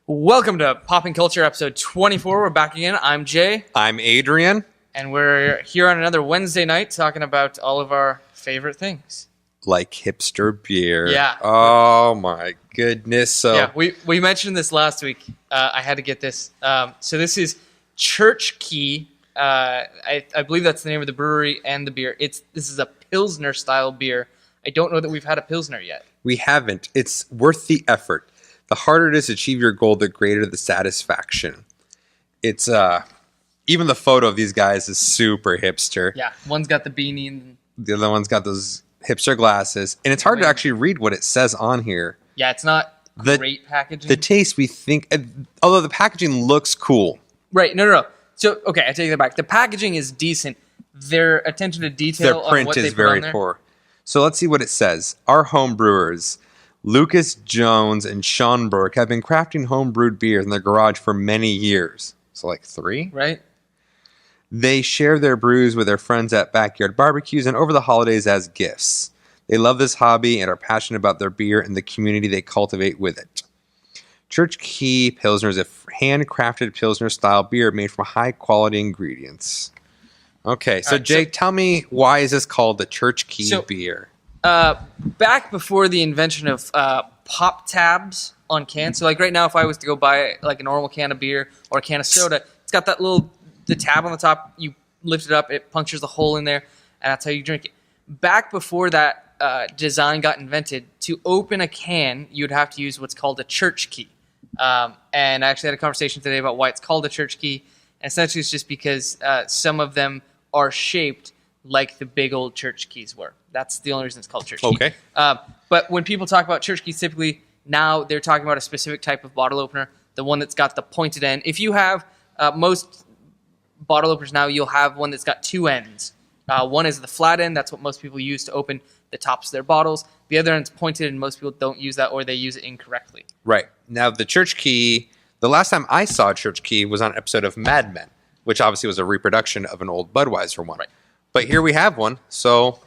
Welcome to Popping Culture episode 24. We're back again. I'm Jay. I'm Adrian. And we're here on another Wednesday night talking about all of our favorite things. Like hipster beer. Yeah. Oh my goodness. So we mentioned this last week. I had to get this. So this is Church Key. I believe that's the name of the brewery and the beer. This is a Pilsner style beer. I don't know that we've had a Pilsner yet. We haven't. It's worth the effort. The harder it is to achieve your goal, the greater the satisfaction. It's even the photo of these guys is super hipster. Yeah, one's got the beanie and the other one's got those hipster glasses. And it's hard to actually read what it says on here. Yeah, it's not great packaging. The taste, we think, although the packaging looks cool. Right, no. So, okay, I take that back. The packaging is decent. Their attention to detail on what they put on there. Their print is very poor. So let's see what it says. Our home brewers, Lucas Jones and Sean Burke, have been crafting home-brewed beers in their garage for many years. So like 3? Right. They share their brews with their friends at backyard barbecues and over the holidays as gifts. They love this hobby and are passionate about their beer and the community they cultivate with it. Church Key Pilsner is a handcrafted Pilsner-style beer made from high-quality ingredients. Okay, so Jake, tell me, why is this called the Church Key beer? Back before the invention of pop tabs on cans, so like right now if I was to go buy like a normal can of beer or a can of soda, it's got that the tab on the top. You lift it up, it punctures a hole in there, and that's how you drink it. Back before that design got invented, to open a can, you'd have to use what's called a church key. And I actually had a conversation today about why it's called a church key, and essentially it's just because some of them are shaped like the big old church keys were. That's the only reason it's called church key. Okay. But when people talk about church keys, typically now they're talking about a specific type of bottle opener, the one that's got the pointed end. If you have most bottle openers now, you'll have one that's got 2 ends. One is the flat end. That's what most people use to open the tops of their bottles. The other end's pointed, and most people don't use that, or they use it incorrectly. Right. Now, the church key, the last time I saw a church key was on an episode of Mad Men, which obviously was a reproduction of an old Budweiser one. Right. But here we have one. So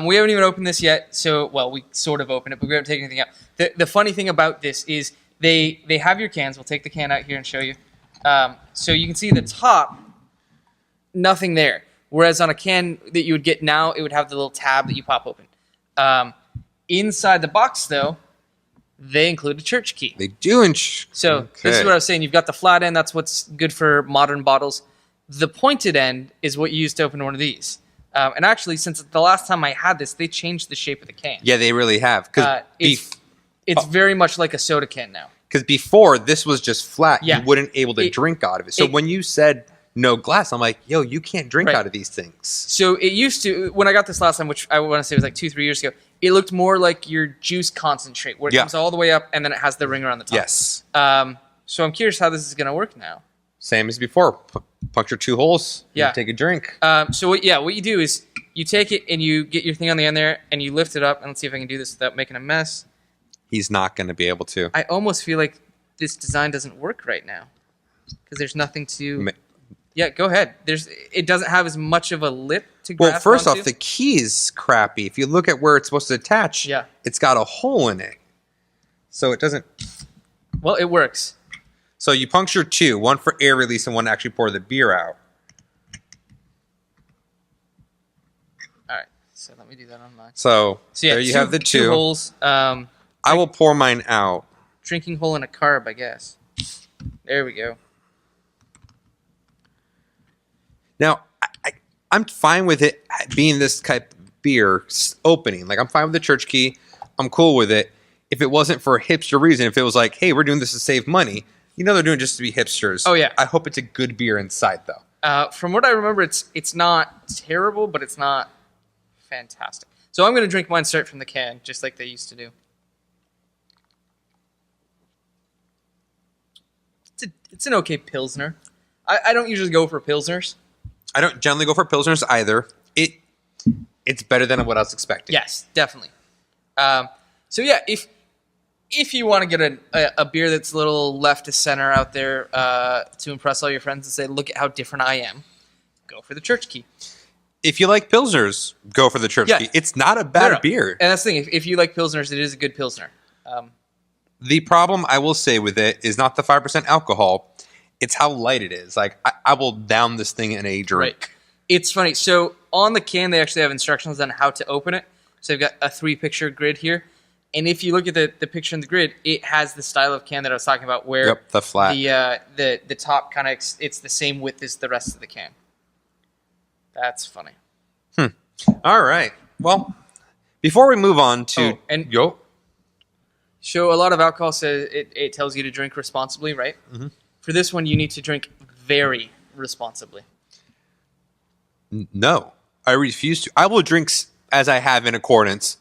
we haven't even opened this yet. We sort of opened it, but we haven't taken anything out. The funny thing about this is they have your cans. We'll take the can out here and show you. So you can see the top, nothing there. Whereas on a can that you would get now, it would have the little tab that you pop open. Inside the box, though, they include a church key. They do. So this is what I was saying. You've got the flat end. That's what's good for modern bottles. The pointed end is what you use to open one of these. And actually, since the last time I had this, they changed the shape of the can. Yeah, they really have. It's very much like a soda can now. Because before, this was just flat. Yeah. You wouldn't able to drink out of it. So when you said no glass, I'm like, yo, you can't drink out of these things. So it used to, when I got this last time, which I want to say was like 2-3 years ago, it looked more like your juice concentrate, where it comes all the way up and then it has the ringer on the top. Yes. So I'm curious how this is going to work now. Same as before. Puncture 2 holes. Yeah. Take a drink. What you do is you take it and you get your thing on the end there and you lift it up. And let's see if I can do this without making a mess. He's not going to be able to. I almost feel like this design doesn't work right now because there's nothing to... Yeah, go ahead. It doesn't have as much of a lip to grasp Well, first onto. off, the key is crappy. If you look at where it's supposed to attach, it's got a hole in it. So it doesn't... Well, it works. So you puncture 2, one for air release and one to actually pour the beer out. All right, so let me do that on mine. So there you have the 2 holes. I will pour mine out. Drinking hole in a carb, I guess. There we go. Now, I'm fine with it being this type of beer opening. Like, I'm fine with the church key. I'm cool with it. If it wasn't for a hipster reason, if it was like, hey, we're doing this to save money, they're doing it just to be hipsters. Oh, yeah. I hope it's a good beer inside, though. From what I remember, it's not terrible, but it's not fantastic. So I'm going to drink mine straight from the can, just like they used to do. It's an okay Pilsner. I don't usually go for Pilsners. I don't generally go for Pilsners either. It's better than what I was expecting. Yes, definitely. So yeah, if you want to get a beer that's a little left to center out there to impress all your friends and say, look at how different I am, go for the church key. If you like Pilsners, go for the church key. It's not a bad beer. And that's the thing. If you like Pilsners, it is a good Pilsner. The problem I will say with it is not the 5% alcohol. It's how light it is. Like, I will down this thing in a drink. Right. It's funny. So on the can, they actually have instructions on how to open it. So they've got a 3-picture grid here. And if you look at the picture in the grid, it has the style of can that I was talking about where the flat. The top kind of, it's the same width as the rest of the can. That's funny. All right. Well, before we move on to... So a lot of alcohol says it tells you to drink responsibly, right? Mm-hmm. For this one, you need to drink very responsibly. No, I refuse to. I will drink as I have in accordance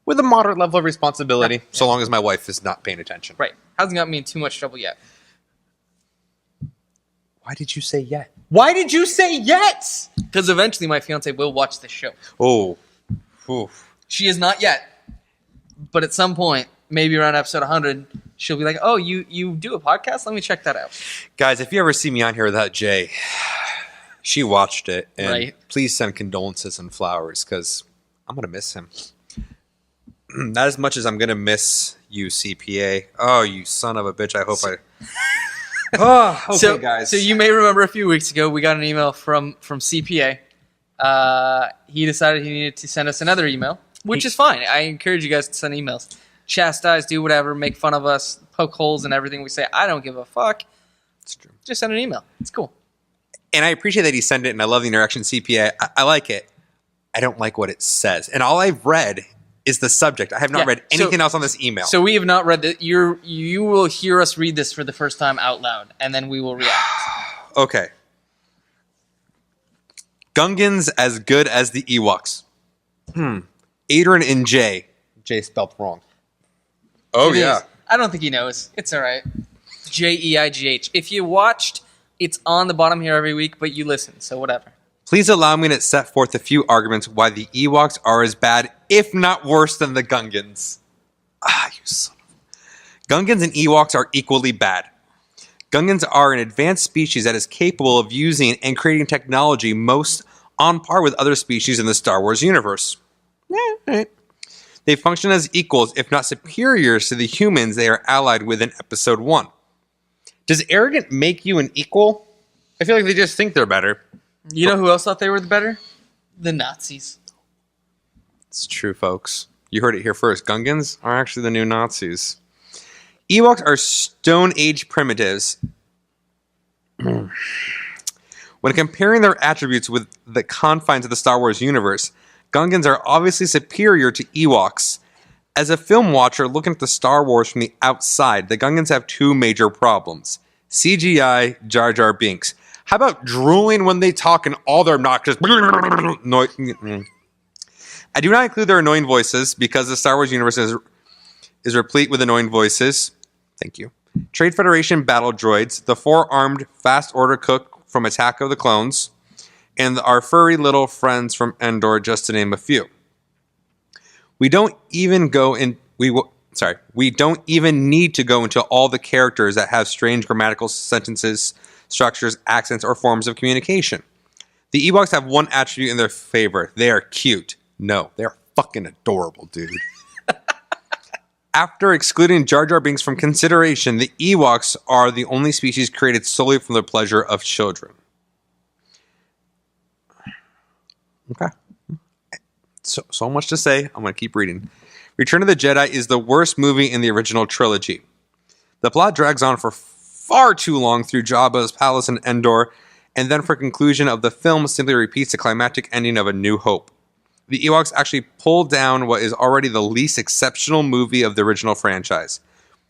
with a moderate level of responsibility, so long as my wife is not paying attention. Right. Hasn't got me in too much trouble yet. Why did you say yet? Why did you say yet? Because eventually my fiance will watch this show. Oh. Oof. She is not yet. But at some point, maybe around episode 100, she'll be like, oh, you do a podcast? Let me check that out. Guys, if you ever see me on here without Jay, she watched it. And please send condolences and flowers, because I'm going to miss him. Not as much as I'm going to miss you, CPA. Oh, you son of a bitch. I hope Oh, okay, guys. So you may remember a few weeks ago, we got an email from CPA. He decided he needed to send us another email, which is fine. I encourage you guys to send emails. Chastise, do whatever, make fun of us, poke holes in everything we say. I don't give a fuck. It's true. Just send an email. It's cool. And I appreciate that he sent it, and I love the interaction, CPA. I like it. I don't like what it says. And all I've read is the subject. I have not read anything else on this email. So we have not read it. You will hear us read this for the first time out loud, and then we will react. Okay. Gungans as good as the Ewoks. Adrian and Jay. Jay spelled wrong. Oh, yeah. I don't think he knows. It's all right. Jeigh. If you watched, it's on the bottom here every week, but you listen, so whatever. Please allow me to set forth a few arguments why the Ewoks are as bad, if not worse, than the Gungans. You son of... Gungans and Ewoks are equally bad. Gungans are an advanced species that is capable of using and creating technology most on par with other species in the Star Wars universe. They function as equals, if not superiors, to the humans they are allied with in Episode 1. Does arrogant make you an equal? I feel like they just think they're better. You know who else thought they were the better? The Nazis. It's true, folks. You heard it here first. Gungans are actually the new Nazis. Ewoks are Stone Age primitives. When comparing their attributes with the confines of the Star Wars universe, Gungans are obviously superior to Ewoks. As a film watcher looking at the Star Wars from the outside, the Gungans have two major problems. CGI, Jar Jar Binks. How about drooling when they talk and all their obnoxious noise? I do not include their annoying voices because the Star Wars universe is replete with annoying voices. Thank you. Trade Federation battle droids, the 4-armed Fast Order cook from Attack of the Clones, and our furry little friends from Endor, just to name a few. We don't even need to go into all the characters that have strange grammatical sentences, structures, accents, or forms of communication. The Ewoks have one attribute in their favor. They are cute. No, they're fucking adorable, dude. After excluding Jar Jar Binks from consideration, the Ewoks are the only species created solely for the pleasure of children. Okay. So much to say. I'm going to keep reading. Return of the Jedi is the worst movie in the original trilogy. The plot drags on for far too long through Jabba's palace in Endor, and then for conclusion of the film simply repeats the climactic ending of A New Hope. The Ewoks actually pull down what is already the least exceptional movie of the original franchise.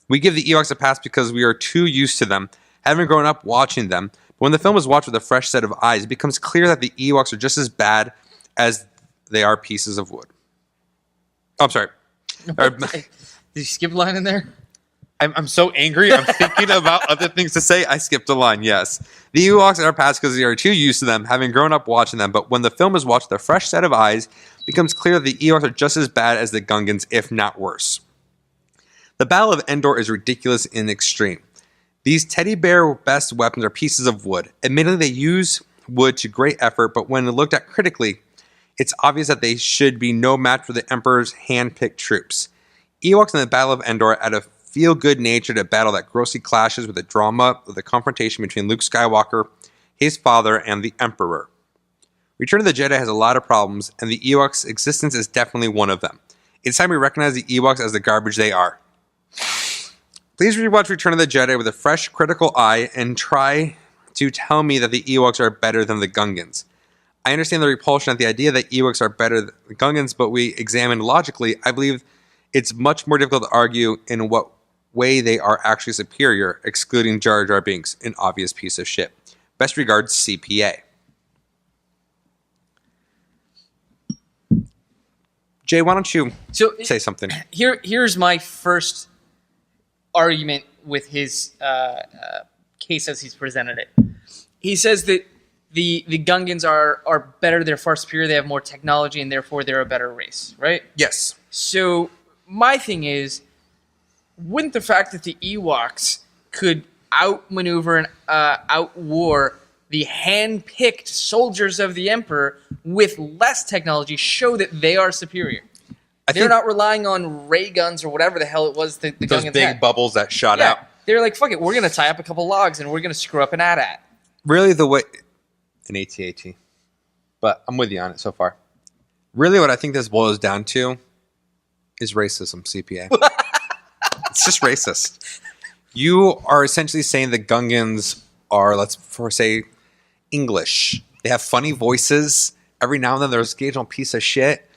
We give the Ewoks a pass because we are too used to them, having grown up watching them. But when the film is watched with a fresh set of eyes, it becomes clear that the Ewoks are just as bad as they are pieces of wood. Oh, I'm sorry. Did you skip a line in there? I'm so angry. I'm thinking about other things to say. I skipped a line, yes. The Ewoks are past because we are too used to them, having grown up watching them. But when the film is watched with a fresh set of eyes, it becomes clear that the Ewoks are just as bad as the Gungans, if not worse. The Battle of Endor is ridiculous in extreme. These teddy bear best weapons are pieces of wood. Admittedly, they use wood to great effort, but when looked at critically, it's obvious that they should be no match for the Emperor's hand-picked troops. Ewoks in the Battle of Endor, out of feel-good nature to battle that grossly clashes with the drama of the confrontation between Luke Skywalker, his father, and the Emperor. Return of the Jedi has a lot of problems, and the Ewoks' existence is definitely one of them. It's time we recognize the Ewoks as the garbage they are. Please rewatch Return of the Jedi with a fresh, critical eye and try to tell me that the Ewoks are better than the Gungans. I understand the repulsion at the idea that Ewoks are better than the Gungans, but we examine logically, I believe it's much more difficult to argue in what way they are actually superior, excluding Jar Jar Binks, an obvious piece of shit. Best regards, CPA. Jay, why don't you say something? Here's my first argument with his case as he's presented it. He says that the Gungans are better, they're far superior, they have more technology, and therefore they're a better race, right? Yes. So my thing is, wouldn't the fact that the Ewoks could outmaneuver and outwar the hand-picked soldiers of the Emperor with less technology show that they are superior? They're not relying on ray guns or whatever the hell it was the those Gungans big had. bubbles that shot out. They're like, fuck it, we're going to tie up a couple logs and we're going to screw up an AT-AT. Really, the way... An AT-AT. But I'm with you on it so far. Really, what I think this boils down to is racism, CPA. It's just racist. You are essentially saying the Gungans are, let's say, English. They have funny voices. Every now and then there's an occasional piece of shit.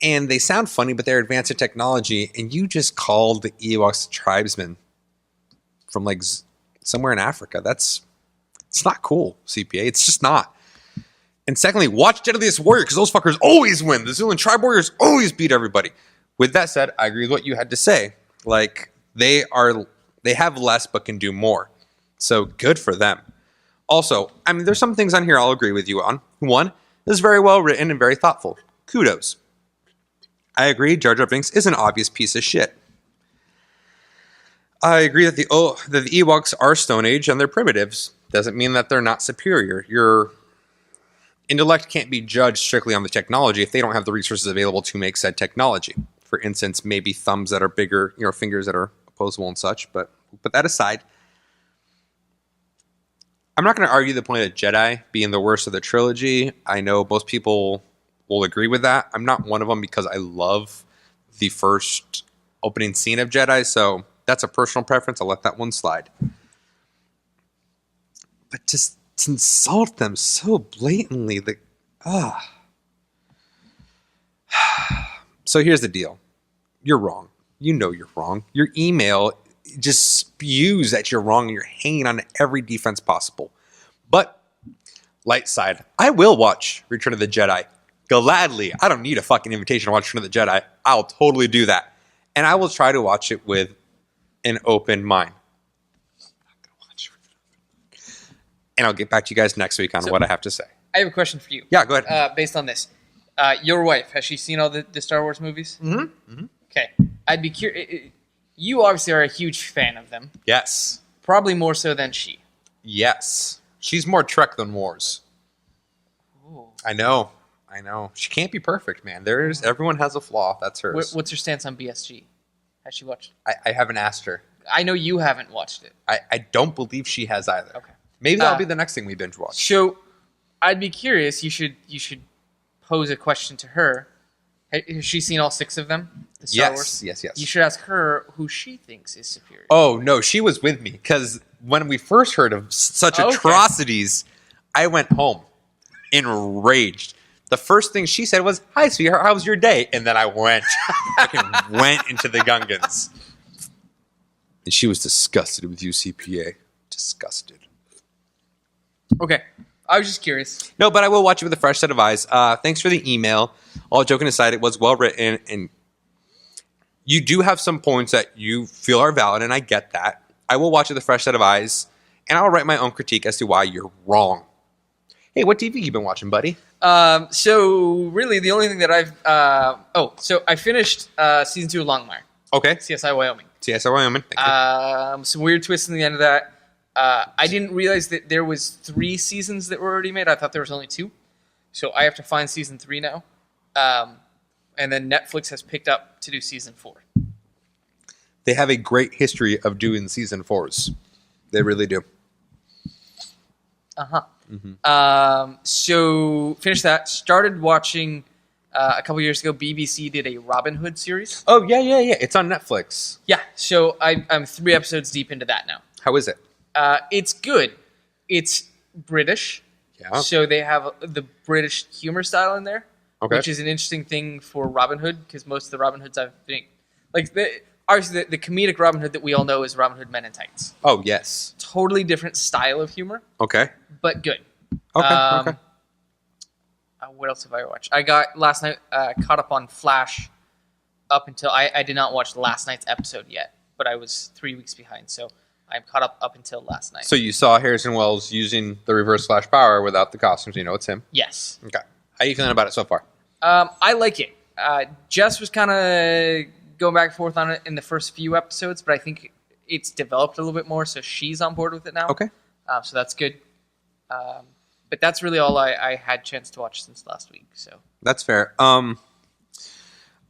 And they sound funny, but they're advanced in technology. And you just called the Ewoks tribesmen from like somewhere in Africa. It's not cool, CPA. It's just not. And secondly, watch Deadliest Warrior, because those fuckers always win. The Zoolan tribe warriors always beat everybody. With that said, I agree with what you had to say. Like, they have less but can do more. So good for them. Also, I mean, there's some things on here I'll agree with you on. One, this is very well written and very thoughtful. Kudos. I agree, Jar Jar Binks is an obvious piece of shit. I agree that the Ewoks are Stone Age and they're primitives. Doesn't mean that they're not superior. Your intellect can't be judged strictly on the technology if they don't have the resources available to make said technology. For instance, maybe thumbs that are bigger, fingers that are opposable and such, but we'll put that aside. I'm not going to argue the point of Jedi being the worst of the trilogy. I know most people will agree with that. I'm not one of them because I love the first opening scene of Jedi, so that's a personal preference. I'll let that one slide. But just to insult them so blatantly, So here's the deal. You're wrong. You know you're wrong. Your email just spews that you're wrong and you're hanging on to every defense possible. But, light side, I will watch Return of the Jedi. Gladly. I don't need a fucking invitation to watch Return of the Jedi. I'll totally do that. And I will try to watch it with an open mind. And I'll get back to you guys next week on what I have to say. I have a question for you. Yeah, go ahead. Based on this. Your wife, has she seen all the Star Wars movies? Mm-hmm. Mm-hmm. Okay. I'd be curious. You obviously are a huge fan of them. Yes. Probably more so than she. Yes. She's more Trek than Wars. Ooh. I know. She can't be perfect, man. Everyone has a flaw. That's hers. What's her stance on BSG? Has she watched it? I haven't asked her. I know you haven't watched it. I don't believe she has either. Okay. Maybe that'll be the next thing we binge watch. So, I'd be curious. You should pose a question to her. Has she seen all 6 of them? The Star Wars? Yes. You should ask her who she thinks is superior. Oh, no. She was with me. Because when we first heard of such atrocities, I went home enraged. The first thing she said was, "Hi, sweetheart. How was your day?" And then I went into the Gungans. And she was disgusted with you, CPA. Disgusted. Okay. I was just curious. No, but I will watch it with a fresh set of eyes. Thanks for the email. All joking aside, it was well written, and you do have some points that you feel are valid, and I get that. I will watch it with a fresh set of eyes, and I'll write my own critique as to why you're wrong. Hey, what TV you been watching, buddy? So really, the only thing that so I finished season 2 of Longmire. Okay. CSI Wyoming. CSI Wyoming. Thank you. Some weird twists in the end of that. I didn't realize that there was 3 seasons that were already made. I thought there was only 2. So I have to find season 3 now. And then Netflix has picked up to do season 4. They have a great history of doing season 4s. They really do. So finished that. Started watching a couple years ago. BBC did a Robin Hood series. Oh, yeah. It's on Netflix. Yeah. So I'm 3 episodes deep into that now. How is it? It's good. It's British. Yeah. So they have the British humor style in there, Okay. which is an interesting thing for Robin Hood because most of the Robin Hoods I've been like obviously the comedic Robin Hood that we all know is Robin Hood Men in Tights. Oh, yes. Totally different style of humor, Okay. but good. Okay. What else have I watched? I got last night caught up on Flash up until I did not watch last night's episode yet, but I was 3 weeks behind, so I'm caught up until last night. So you saw Harrison Wells using the reverse flash power without the costumes. You know it's him. Yes. Okay. How are you feeling about it so far? I like it. Jess was kind of going back and forth on it in the first few episodes, but I think it's developed a little bit more, so she's on board with it now. Okay. So that's good. But that's really all I had chance to watch since last week. So That's fair. I'm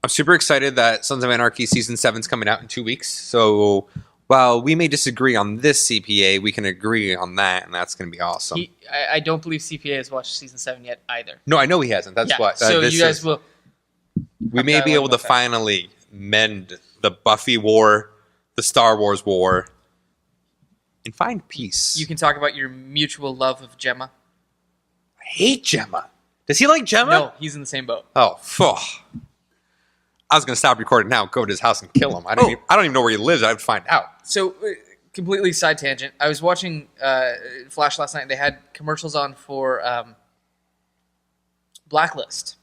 super excited that Sons of Anarchy Season 7 is coming out in 2 weeks. So while we may disagree on this CPA, we can agree on that, and that's going to be awesome. I don't believe CPA has watched Season 7 yet either. No, I know he hasn't. That's why. So you guys will... We may be able to finally mend the Buffy war, the Star Wars war, and find peace. You can talk about your mutual love of Gemma. I hate Gemma. Does he like Gemma? No, he's in the same boat. Oh, phew. I was going to stop recording now, go to his house and kill him. I don't even know where he lives. I would find out. So, completely side tangent. I was watching Flash last night. And they had commercials on for Blacklist.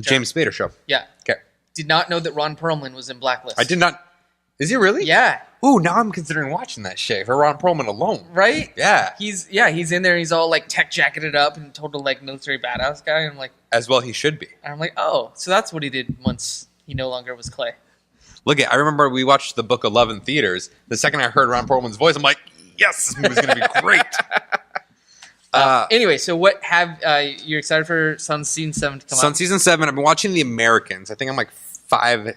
James Spader show. Yeah. Okay. Did not know that Ron Perlman was in Blacklist. I did not. Is he really? Yeah. Ooh, now I'm considering watching that shit for Ron Perlman alone. Right? Yeah. He's in there. He's all like tech jacketed up and total like military badass guy. And I'm like, As well he should be. and I'm like, oh, so that's what he did once he no longer was Clay. Look I remember we watched The Book of Love in theaters. The second I heard Ron Perlman's voice, I'm like, yes, this movie's going to be great. Anyway, so what have you're excited for Sun Season 7 to come Sun out? Season 7, I've been watching The Americans. I think I'm like 5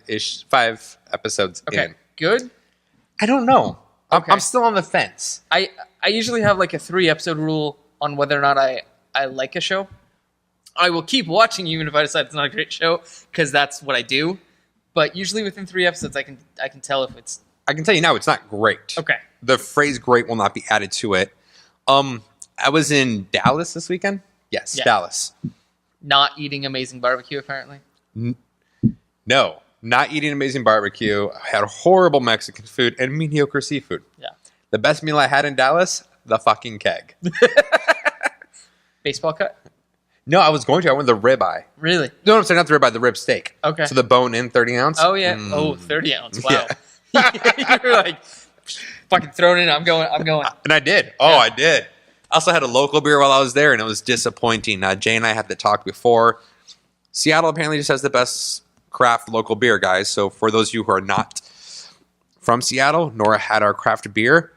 episodes Okay, in. good. I don't know. Okay. I'm still on the fence. I usually have like a 3 episode rule on whether or not I like a show. I will keep watching even if I decide it's not a great show because that's what I do. But usually within 3 episodes, I can tell if it's I can tell you now, it's not great. okay. The phrase "great" will not be added to it. I was in Dallas this weekend. Yes, Yeah. Dallas. Not eating amazing barbecue apparently. No, not eating amazing barbecue. I had horrible Mexican food and mediocre seafood. Yeah. The best meal I had in Dallas, the fucking keg. Baseball cut? No, I was going to. I went the ribeye. Really? No, I'm saying not the ribeye, the rib steak. Okay. So the bone in 30 ounce. Oh yeah. 30 ounce. Wow. You're like fucking throwing it in. I'm going. And I did. Oh, I did. I also had a local beer while I was there, and it was disappointing. Jay and I had the talk before. Seattle apparently just has the best craft local beer, guys. So for those of you who are not from Seattle, nor had our craft beer,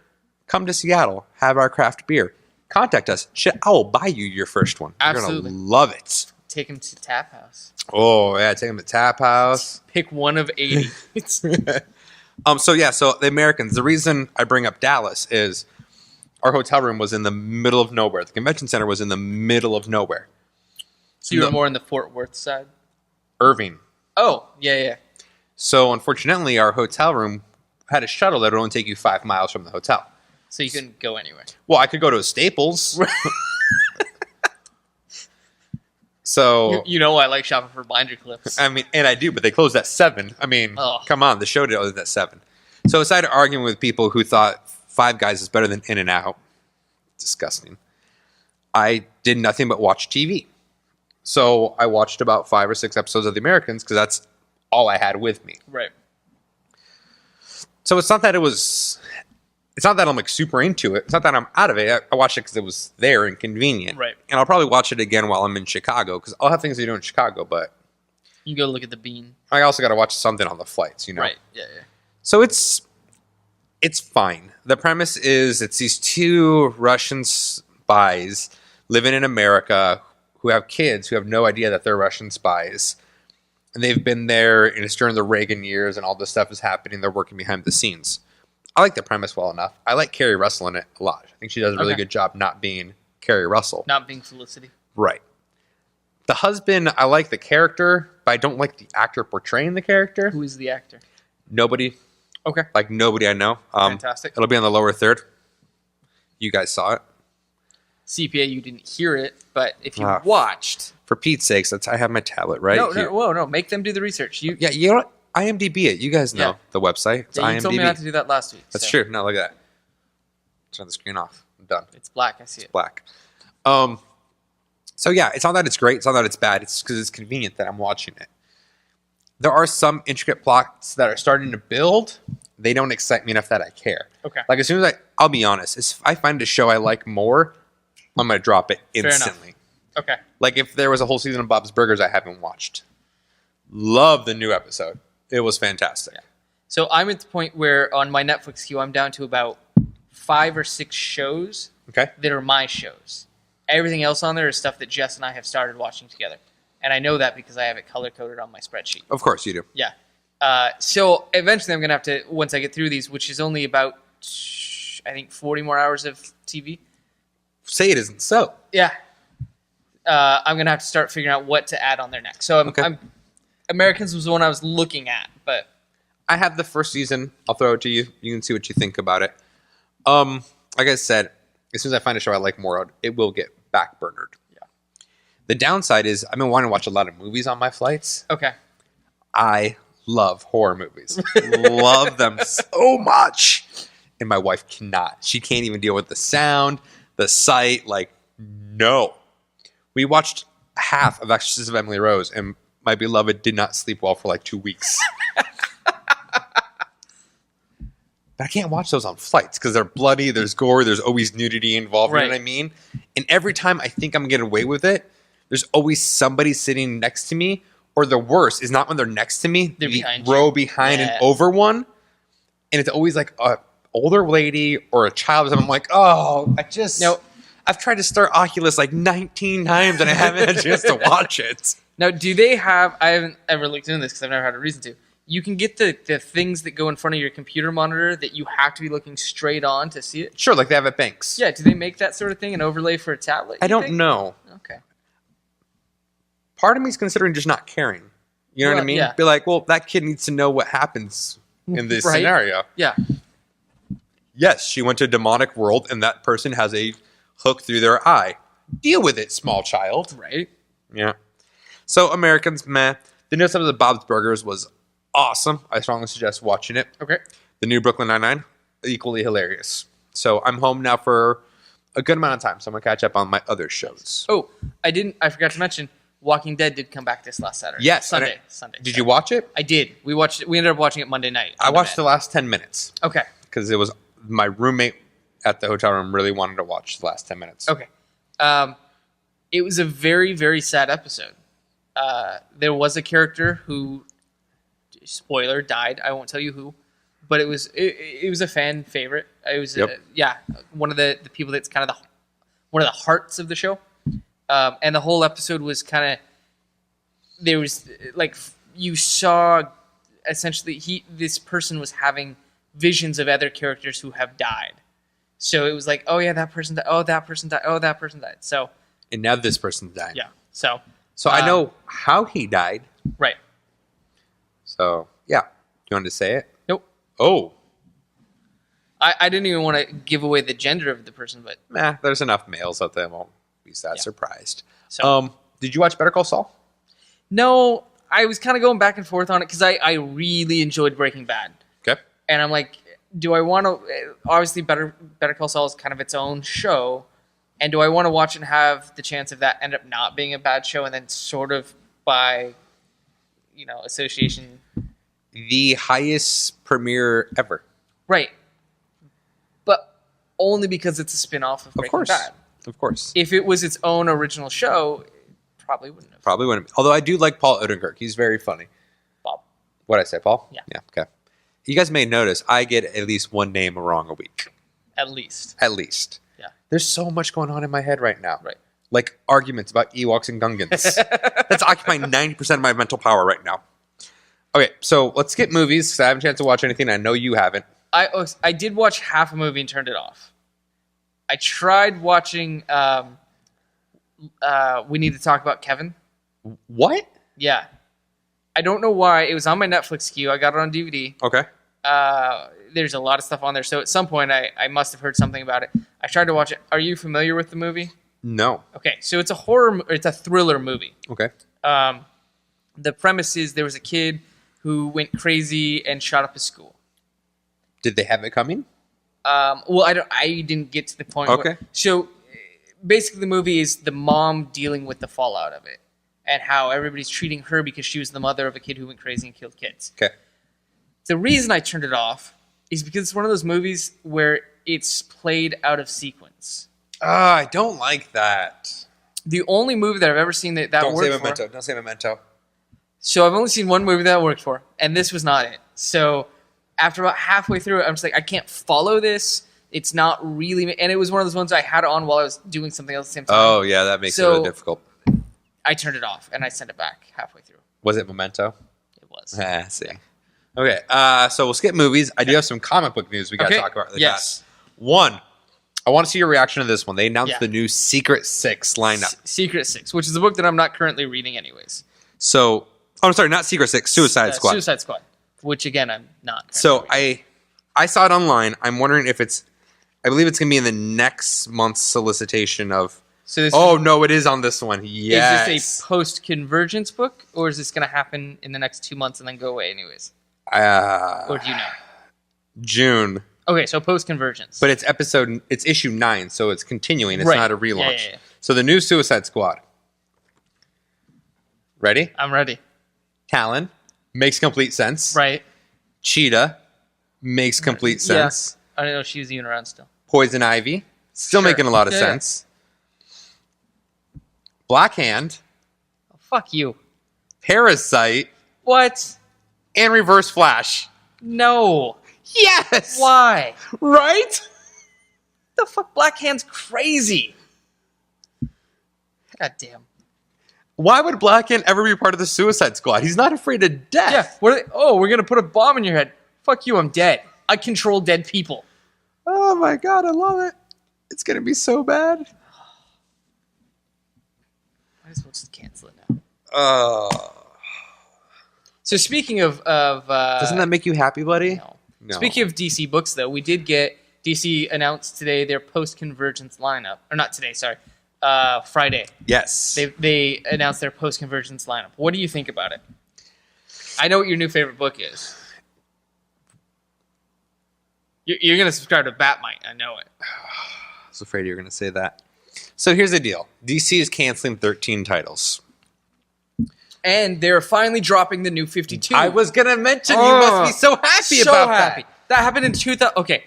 come to Seattle, have our craft beer. Contact us. Shit, I will buy you your first one. Absolutely. You're going to love it. Take him to Tap House. Oh, yeah, take them to Tap House. Pick one of 80. So the Americans, the reason I bring up Dallas is our hotel room was in the middle of nowhere. The convention center was in the middle of nowhere. So you were more on the Fort Worth side? Irving. Oh, yeah. So unfortunately, our hotel room had a shuttle that would only take you 5 miles from the hotel. So you couldn't go anywhere. Well, I could go to a Staples. So you know I like shopping for binder clips. I mean, and I do, but they closed at 7. I mean, Come on, the show did at 7. So I started arguing with people who thought Five Guys is better than In-N-Out. Disgusting. I did nothing but watch TV. So I watched about 5 or 6 episodes of The Americans because that's all I had with me. Right. So it's not that I'm like super into it. It's not that I'm out of it. I watched it because it was there and convenient. Right. And I'll probably watch it again while I'm in Chicago because I'll have things to do in Chicago, but You can go look at the bean. I also got to watch something on the flights, you know? Right. Yeah. So it's fine. The premise is it's these 2 Russian spies living in America who have kids who have no idea that they're Russian spies. And they've been there, and it's during the Reagan years, and all this stuff is happening. They're working behind the scenes. I like the premise well enough. I like Carrie Russell in it a lot. I think she does a really good job not being Carrie Russell. Not being Felicity. Right. The husband, I like the character, but I don't like the actor portraying the character. Who is the actor? Nobody. Okay. Like, nobody I know. Fantastic. It'll be on the lower third. You guys saw it. CPA, you didn't hear it, but if you watched... For Pete's sakes, I have my tablet right here. No. Make them do the research. Yeah, you know what? IMDb it. You guys know the website. It's you IMDb. told me not to do that last week. That's true. No, look at that. Turn the screen off. I'm done. It's black. I see it. Black. So yeah, it's not that it's great. It's not that it's bad. It's because it's convenient that I'm watching it. There are some intricate plots that are starting to build. They don't excite me enough that I care. Okay. Like as soon as I'll be honest, if I find a show I like more, I'm going to drop it instantly. Okay. Like if there was a whole season of Bob's Burgers I haven't watched. Love the new episode. It was fantastic. Yeah. So I'm at the point where on my Netflix queue, I'm down to about 5 or 6 shows that are my shows. Everything else on there is stuff that Jess and I have started watching together. And I know that because I have it color-coded on my spreadsheet. Of course you do. Yeah. So eventually I'm going to have to, once I get through these, which is only about, I think, 40 more hours of TV. Say it isn't so. Yeah. I'm going to have to start figuring out what to add on there next. So Americans was the one I was looking at, but... I have the first season. I'll throw it to you. You can see what you think about it. Like I said, as soon as I find a show I like more of, it will get backburnered. Yeah. The downside is I've been wanting to watch a lot of movies on my flights. Okay. I love horror movies. Love them so much. And my wife cannot. She can't even deal with the sound, the sight. Like, no. We watched half of Exorcist of Emily Rose, and my beloved did not sleep well for like 2 weeks. But I can't watch those on flights because they're bloody, there's gore, there's always nudity involved, right. You know what I mean? And every time I think I'm getting away with it, there's always somebody sitting next to me, or the worst is not when they're next to me, they're behind and over one, and it's always like a older lady or a child, and I'm like, oh, I've tried to start Oculus like 19 times and I haven't had a chance to watch it. Now, do they have, I haven't ever looked into this because I've never had a reason to, you can get the things that go in front of your computer monitor that you have to be looking straight on to see it? Sure, like they have at banks. Yeah, do they make that sort of thing, an overlay for a tablet? I don't know. Okay. Part of me is considering just not caring. You know what I mean? Yeah. Be like, well, that kid needs to know what happens in this scenario. Yeah. Yes, she went to a demonic world and that person has a hook through their eye. Deal with it, small child. Right. Yeah. So Americans, meh. The new episode of Bob's Burgers was awesome. I strongly suggest watching it. Okay. The new Brooklyn Nine-Nine, equally hilarious. So I'm home now for a good amount of time, so I'm going to catch up on my other shows. Oh, I forgot to mention, Walking Dead did come back this last Saturday. Yes. Sunday. Did you watch it? I did. We watched it. We ended up watching it Monday night. I watched the last 10 minutes. Okay. Because it was my roommate at the hotel room really wanted to watch the last 10 minutes. Okay. It was a very, very sad episode. There was a character who, spoiler, died. I won't tell you who, but it was a fan favorite. It was one of the people that's kind of one of the hearts of the show. And the whole episode was kind of, there was like, you saw essentially this person was having visions of other characters who have died. So it was like, oh yeah, that person died. Oh, that person died. Oh, that person died. So. And now this person's dying. Yeah. So I know how he died. Right. So, yeah. You want to say it? Nope. Oh. I didn't even want to give away the gender of the person, but... There's enough males out there. I won't be that surprised. So, did you watch Better Call Saul? No. I was kind of going back and forth on it because I really enjoyed Breaking Bad. Okay. And I'm like, do I want to... Obviously, Better Call Saul is kind of its own show. And do I want to watch and have the chance of that end up not being a bad show and then sort of by, association... The highest premiere ever. Right. But only because it's a spin-off of Breaking Bad. Of course. If it was its own original show, it probably wouldn't have. Probably wouldn't. Although I do like Paul Odenkirk. He's very funny. Bob. What'd I say, Paul? Yeah. Yeah, okay. You guys may notice I get at least one name wrong a week. At least. At least. Yeah. There's so much going on in my head right now. Right. like arguments about Ewoks and Gungans. That's occupying 90% of my mental power right now. Okay, so let's skip movies because I haven't had a chance to watch anything. I know you haven't. I did watch half a movie and turned it off. I tried watching We Need to Talk About Kevin. What? Yeah. I don't know why. It was on my Netflix queue. I got it on DVD. Okay. There's a lot of stuff on there. So at some point, I must have heard something about it. I tried to watch it. Are you familiar with the movie? No. Okay. So it's a thriller movie. Okay. The premise is there was a kid who went crazy and shot up his school. Did they have it coming? Well, I didn't get to the point. Okay. So basically, the movie is the mom dealing with the fallout of it and how everybody's treating her because she was the mother of a kid who went crazy and killed kids. Okay. The reason I turned it off is because it's one of those movies where it's played out of sequence. I don't like that. The only movie that I've ever seen that Don't worked say Memento. for. Don't say Memento. So I've only seen one movie that worked for, and this was not it. So after about halfway through it, I'm just like, I can't follow this. It's not really, and it was one of those ones I had on while I was doing something else at the same time. Oh, yeah, that makes it really difficult. I turned it off, and I sent it back halfway through. Was it Memento? It was. I see. Okay, so we'll skip movies. I do have some comic book news we got to talk about. Yes. One, I want to see your reaction to this one. They announced Yeah. the new Secret Six lineup. Secret Six, which is a book that I'm not currently reading anyways. So, I'm sorry, not Secret Six, Suicide Squad. Suicide Squad, which again, I'm not. So, reading. I saw it online. I'm wondering if I believe it's going to be in the next month's solicitation of... So this no, it is on this one. Yes. Is this a post-convergence book, or is this going to happen in the next 2 months and then go away anyways? Or do you know? June. Okay, so post-convergence. But it's issue 9, so it's continuing. It's Right. not a relaunch. Yeah. So the new Suicide Squad. Ready? I'm ready. Talon. Makes complete sense. Right. Cheetah. Makes complete sense. I don't know if she's even around still. Poison Ivy. Still Sure. making a lot of Yeah. sense. Black Hand. Oh, fuck you. Parasite. What? And Reverse Flash. No. Yes! Why? Right? The fuck? Black Hand's crazy. God damn. Why would Black Hand ever be part of the Suicide Squad? He's not afraid of death. Yeah. We're going to put a bomb in your head. Fuck you, I'm dead. I control dead people. Oh my god, I love it. It's going to be so bad. Might as well just cancel it now. So speaking of Doesn't that make you happy, buddy? No. Speaking of DC books, though, we did get DC announced today their post-convergence lineup. Or not today, sorry. Friday. Yes. They announced their post-convergence lineup. What do you think about it? I know what your new favorite book is. You're going to subscribe to Batmite. I know it. I was afraid you were going to say that. So here's the deal. DC is canceling 13 titles. And they're finally dropping the new 52. I was going to mention you must be so happy about that. That happened in 2000. Okay.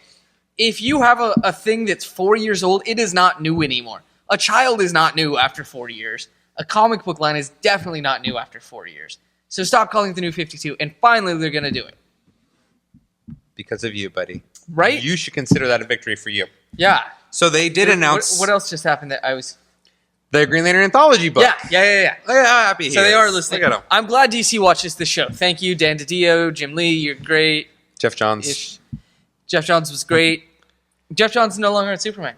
If you have a thing that's 4 years old, it is not new anymore. A child is not new after 4 years. A comic book line is definitely not new after 4 years. So stop calling it the new 52. And finally, they're going to do it. Because of you, buddy. Right? You should consider that a victory for you. Yeah. So they did announce... What else just happened that I was... The Green Lantern Anthology book. Yeah. Look at how happy he is. So they are listening. Look at him. I'm glad DC watches the show. Thank you, Dan DiDio, Jim Lee. You're great. Jeff Johns. Jeff Johns was great. Jeff Johns is no longer on Superman.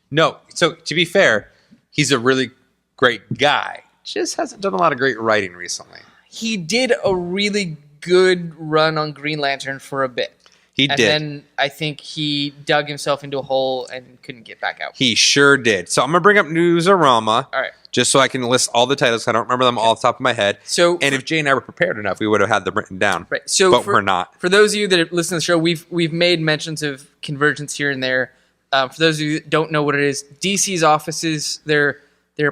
No. So to be fair, he's a really great guy. Just hasn't done a lot of great writing recently. He did a really good run on Green Lantern for a bit. He did. And then I think he dug himself into a hole and couldn't get back out. He sure did. So I'm going to bring up Newsarama. All right. Just so I can list all the titles. I don't remember them all off the top of my head. So, and if Jay and I were prepared enough, we would have had them written down. Right. So but we're not. For those of you that listen to the show, we've made mentions of convergence here and there. For those of you that don't know what it is, DC's offices, their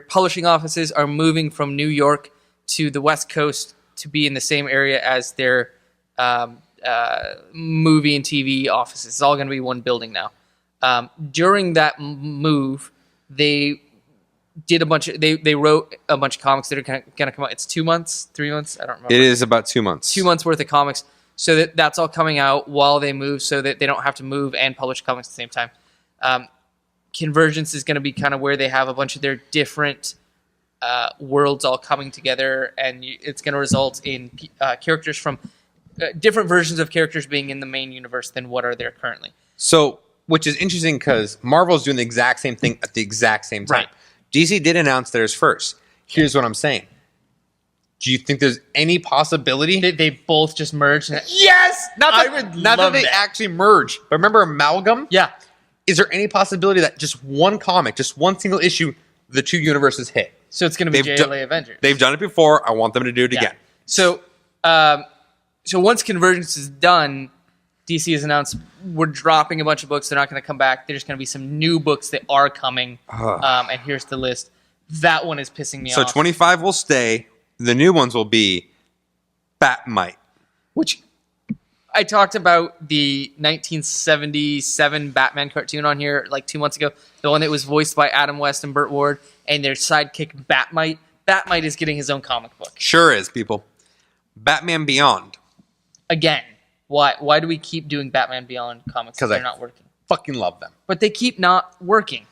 publishing offices are moving from New York to the West Coast to be in the same area as their movie and TV offices. It's all going to be one building now. During that move, they did they wrote a bunch of comics that are going to come out. It's 2 months, 3 months. I don't remember. It is about 2 months. 2 months worth of comics. So that's all coming out while they move, so that they don't have to move and publish comics at the same time. Convergence is going to be kind of where they have a bunch of their different worlds all coming together, and it's going to result in characters from different versions of characters being in the main universe than what are there currently. So, which is interesting because Marvel's doing the exact same thing at the exact same time. Right. DC did announce theirs first. Here's what I'm saying. Do you think there's any possibility? They both just merged? Yes! Not that they actually merge. But remember Amalgam? Yeah. Is there any possibility that just one comic, just one single issue, the two universes hit? So it's going to be JLA Avengers. They've done it before. I want them to do it again. So once Convergence is done, DC has announced we're dropping a bunch of books. They're not going to come back. There's going to be some new books that are coming. And here's the list. That one is pissing me off. So 25 will stay. The new ones will be Batmite. Which I talked about the 1977 Batman cartoon on here like 2 months ago. The one that was voiced by Adam West and Burt Ward. And their sidekick Batmite. Batmite is getting his own comic book. Sure is, people. Batman Beyond. Again. Why do we keep doing Batman Beyond comics if they're not working? Fucking love them. But they keep not working.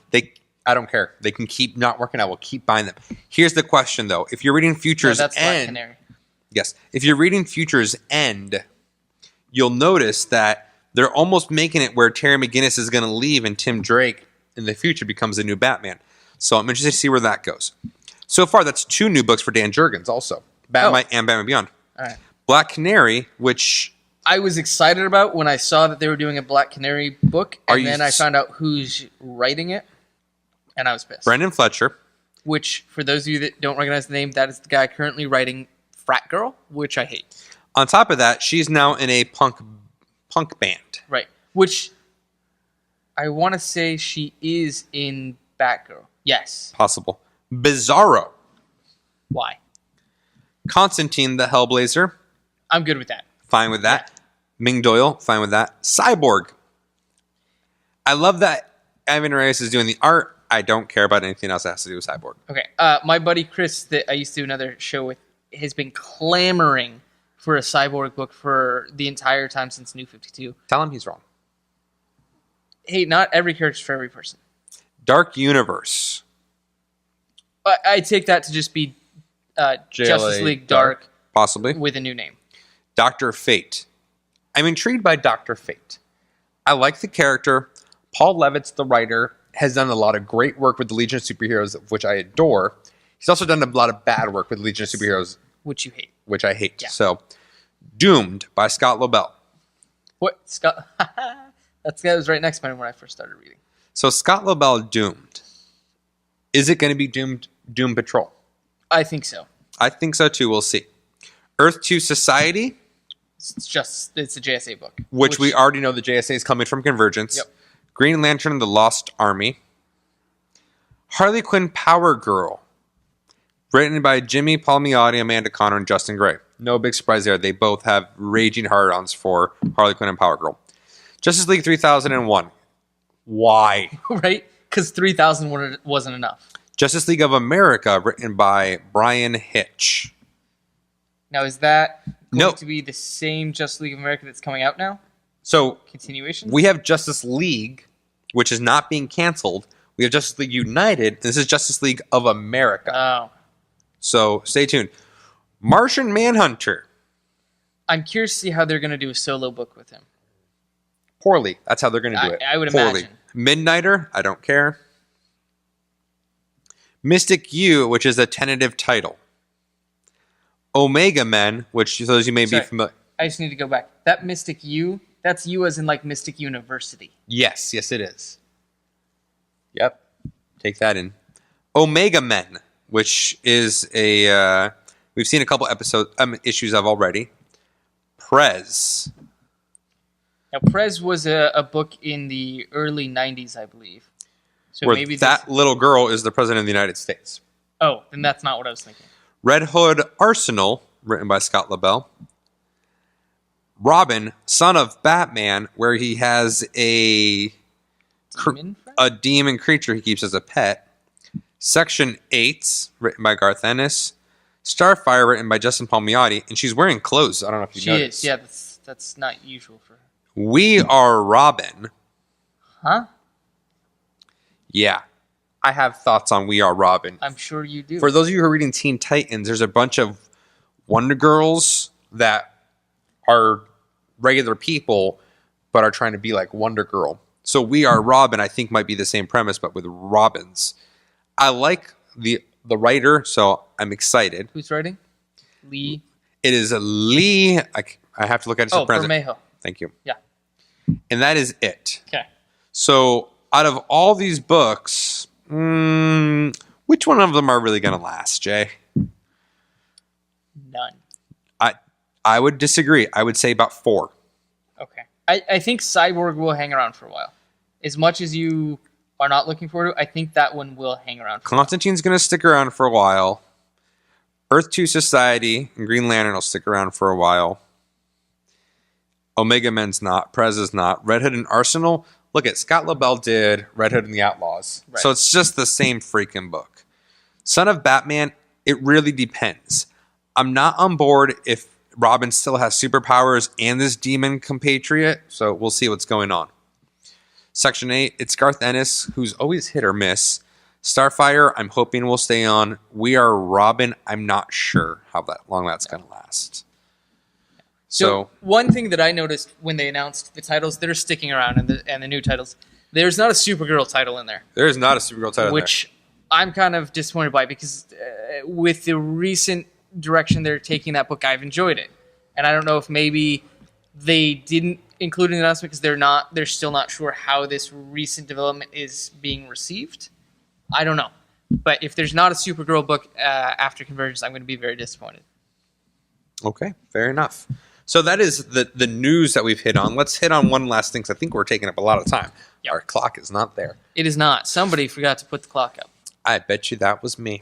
I don't care. They can keep not working. I will keep buying them. Here's the question, though. If you're reading Futures End, yes, if you're reading Futures End, you'll notice that they're almost making it where Terry McGinnis is going to leave and Tim Drake in the future becomes the new Batman. So I'm interested to see where that goes. So far, that's 2 new books for Dan Jurgens also. Batmite and Batman Beyond. All right. Black Canary, which I was excited about when I saw that they were doing a Black Canary book, and then I found out who's writing it, and I was pissed. Brendan Fletcher. Which, for those of you that don't recognize the name, that is the guy currently writing Frat Girl, which I hate. On top of that, she's now in a punk band. Right. Which I want to say she is in Batgirl. Yes. Possible. Bizarro. Why? Constantine the Hellblazer. I'm good with that. Fine with that. Yeah. Ming Doyle. Fine with that. Cyborg. I love that Ivan Reyes is doing the art. I don't care about anything else that has to do with Cyborg. Okay. My buddy Chris, that I used to do another show with, has been clamoring for a Cyborg book for the entire time since New 52. Tell him he's wrong. Hey, not every character's for every person. Dark Universe. I take that to just be Justice League Dark. Possibly. With a new name. Dr. Fate. I'm intrigued by Dr. Fate. I like the character. Paul Levitz, the writer, has done a lot of great work with the Legion of Superheroes, which I adore. He's also done a lot of bad work with Legion of Superheroes. Which you hate. Which I hate. Yeah. So, Doomed by Scott Lobel. What? Scott? That was right next to mine when I first started reading. So, Scott Lobel, Doomed. Is it going to be Doom Patrol? I think so. I think so too. We'll see. Earth 2 Society. It's a JSA book. Which we already know the JSA is coming from Convergence. Yep. Green Lantern and the Lost Army. Harley Quinn Power Girl. Written by Jimmy Palmiotti, Amanda Connor, and Justin Gray. No big surprise there. They both have raging hard-ons for Harley Quinn and Power Girl. Justice League 3001. Why? Right? Because 3000 wasn't enough. Justice League of America, written by Brian Hitch. Now, is that going to be the same Justice League of America that's coming out now? So, continuation? We have Justice League, which is not being canceled. We have Justice League United. And this is Justice League of America. Oh. So, stay tuned. Martian Manhunter. I'm curious to see how they're going to do a solo book with him. Poorly. That's how they're going to do it. I would imagine. Midnighter. I don't care. Mystic U, which is a tentative title. Omega Men, which those you may be familiar. I just need to go back. That Mystic U, that's U as in like Mystic University. Yes, it is. Yep. Take that in. Omega Men, which is a we've seen a couple issues of already. Prez. Now, Prez was a book in the early 90s, I believe. So where maybe that little girl is the president of the United States. Oh, then that's not what I was thinking. Red Hood Arsenal, written by Scott Lobel. Robin, son of Batman, where he has a demon creature he keeps as a pet. Section 8, written by Garth Ennis. Starfire, written by Justin Palmiotti, and she's wearing clothes. I don't know if you noticed. She is, yeah, that's not usual for her. We Are Robin. Huh? Yeah. I have thoughts on We Are Robin. I'm sure you do. For those of you who are reading Teen Titans, there's a bunch of Wonder Girls that are regular people but are trying to be like Wonder Girl. So We Are Robin, I think, might be the same premise, but with Robins. I like the writer, so I'm excited. Who's writing? Lee. It is Lee. I have to look at his Bermejo. Thank you. Yeah. And that is it. Okay. So out of all these books, which one of them are really going to last, Jay? None. I would disagree. I would say about 4. Okay. I think Cyborg will hang around for a while. As much as you are not looking forward to it, I think that one will hang around for Constantine's going to stick around for a while. Earth 2 Society and Green Lantern will stick around for a while. Omega Men's not. Prez is not. Red Hood and Arsenal. Look at Scott LaBelle did Red Hood and the Outlaws. Right. So it's just the same freaking book. Son of Batman, it really depends. I'm not on board if Robin still has superpowers and this demon compatriot, so we'll see what's going on. Section 8, it's Garth Ennis, who's always hit or miss. Starfire, I'm hoping will stay on. We Are Robin, I'm not sure how long that's going to last. So one thing that I noticed when they announced the titles that are sticking around and the new titles, there's not a Supergirl title in there. There is not a Supergirl title which I'm kind of disappointed by because with the recent direction they're taking that book, I've enjoyed it. And I don't know if maybe they didn't include an announcement because they're still not sure how this recent development is being received. I don't know. But if there's not a Supergirl book after Convergence, I'm going to be very disappointed. Okay, fair enough. So that is the news that we've hit on. Let's hit on one last thing because I think we're taking up a lot of time. Yep. Our clock is not there. It is not. Somebody forgot to put the clock up. I bet you that was me.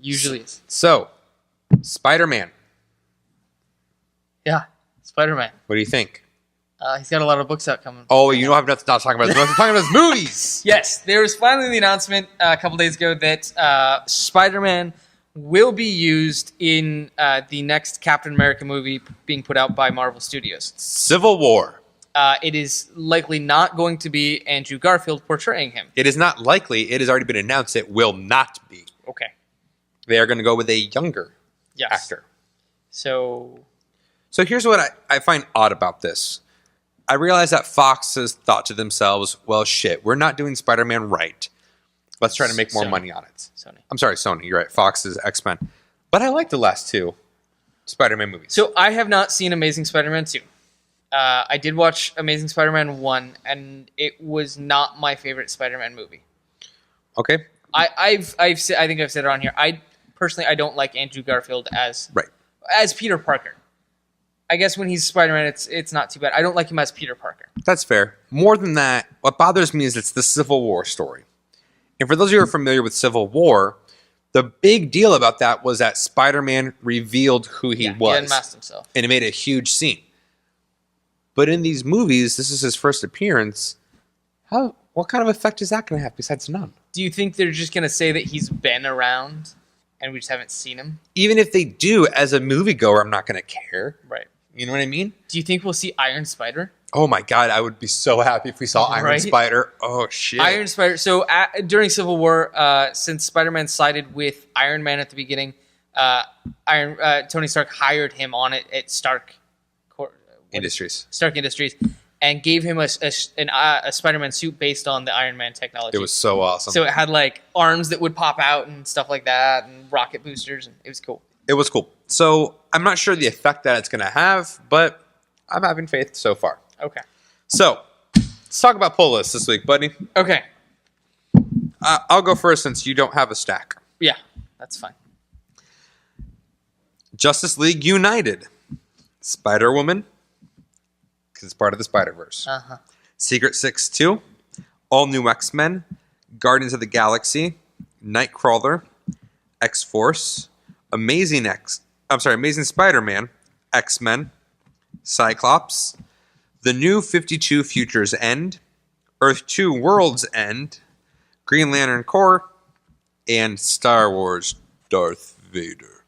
Usually is. So, Spider-Man. Yeah, Spider-Man. What do you think? He's got a lot of books out coming. Oh, you don't have enough to not talk about this. We're talking about his movies. Yes, there was finally the announcement a couple days ago that Spider-Man will be used in the next Captain America movie being put out by Marvel Studios. Civil War. It is likely not going to be Andrew Garfield portraying him. It is not likely. It has already been announced it will not be. Okay. They are going to go with a younger actor. So here's what I find odd about this. I realize that Fox has thought to themselves, well, shit, we're not doing Spider-Man right. Let's try to make more money on it. Sony. I'm sorry, Sony. You're right. Fox is X-Men. But I like the last 2 Spider-Man movies. So I have not seen Amazing Spider-Man 2. I did watch Amazing Spider-Man 1, and it was not my favorite Spider-Man movie. Okay. I think I've said it on here. I don't like Andrew Garfield as Peter Parker. I guess when he's Spider-Man, it's not too bad. I don't like him as Peter Parker. That's fair. More than that, what bothers me is it's the Civil War story. And for those of you who are familiar with Civil War, the big deal about that was that Spider-Man revealed who he was. He unmasked himself. And it made a huge scene. But in these movies, this is his first appearance. What kind of effect is that going to have besides none? Do you think they're just going to say that he's been around and we just haven't seen him? Even if they do, as a moviegoer, I'm not going to care. Right. You know what I mean? Do you think we'll see Iron Spider? Oh my God, I would be so happy if we saw Iron Right? Spider. Oh shit. Iron Spider. So during Civil War, since Spider-Man sided with Iron Man at the beginning, Tony Stark hired him on it at Stark Industries, and gave him a Spider-Man suit based on the Iron Man technology. It was so awesome. So it had like arms that would pop out and stuff like that, and rocket boosters, and it was cool. It was cool. So I'm not sure the effect that it's going to have, but I'm having faith so far. Okay. So let's talk about pull lists this week, buddy. Okay. I'll go first since you don't have a stack. Yeah, that's fine. Justice League United. Spider-Woman, because it's part of the Spider-Verse. Uh-huh. Secret 6-2. All New X-Men. Guardians of the Galaxy. Nightcrawler. X-Force. Amazing Spider-Man. X-Men. Cyclops. The New 52 Futures End. Earth 2 World's End. Green Lantern Corps. And Star Wars Darth Vader.